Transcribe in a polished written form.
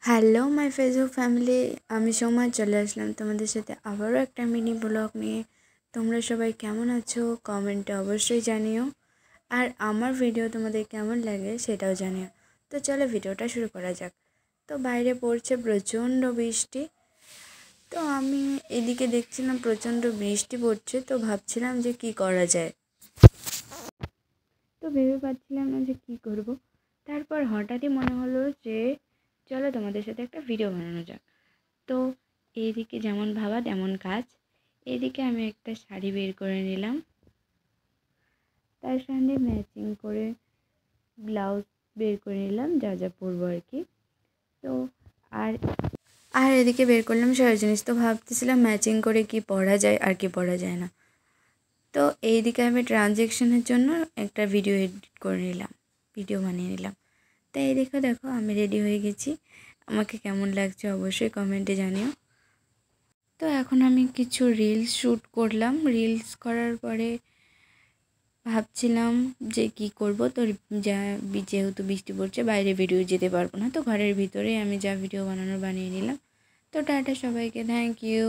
Hello my Facebook family, আমি সময় চলে আসলাম তোমাদের সাথে আবারও একটা মিনি ব্লগ নিয়ে। তোমরা সবাই কেমন আছো কমেন্টে অবশ্যই জানিও, আর আমার ভিডিও তোমাদের কেমন লাগে সেটাও জানিও। তো চলো ভিডিওটা শুরু করা যাক। তো বাইরে পড়ছে প্রচণ্ড বৃষ্টি। তো আমি এদিকে দেখছিলাম প্রচণ্ড বৃষ্টি পড়ছে, তো ভাবছিলাম যে কি করা যায়। তো ভেবে পাচ্ছিলাম না যে কী করব। তারপর হঠাৎই মনে হলো যে চলো তোমাদের সাথে একটা ভিডিও বানানো যাক। তো এইদিকে যেমন ভাবা তেমন কাজ। এদিকে আমি একটা শাড়ি বের করে নিলাম, তার সঙ্গে ম্যাচিং করে ব্লাউজ বের করে নিলাম, যা যা পরবো আর কি। তো আর আর এদিকে বের করলাম সারা জিনিস। তো ভাবতেছিলাম ম্যাচিং করে কি পরা যায় আর কি পরা যায় না। তো এইদিকে আমি ট্রানজ্যাকশনের জন্য একটা ভিডিও এডিট করে নিলাম, ভিডিও বানিয়ে নিলাম। তাই এইদিকে দেখো আমি রেডি হয়ে গেছি। আমাকে কেমন লাগছে অবশ্যই কমেন্টে জানিও। তো এখন আমি কিছু রিলস শ্যুট করলাম। রিলস করার পরে ভাবছিলাম যে কি করব। তো যেহেতু বৃষ্টি পড়ছে বাইরে ভিডিও যেতে পারবো না, তো ঘরের ভিতরে আমি যা ভিডিও বানানোর বানিয়ে নিলাম। তো টাটা সবাইকে, থ্যাংক ইউ।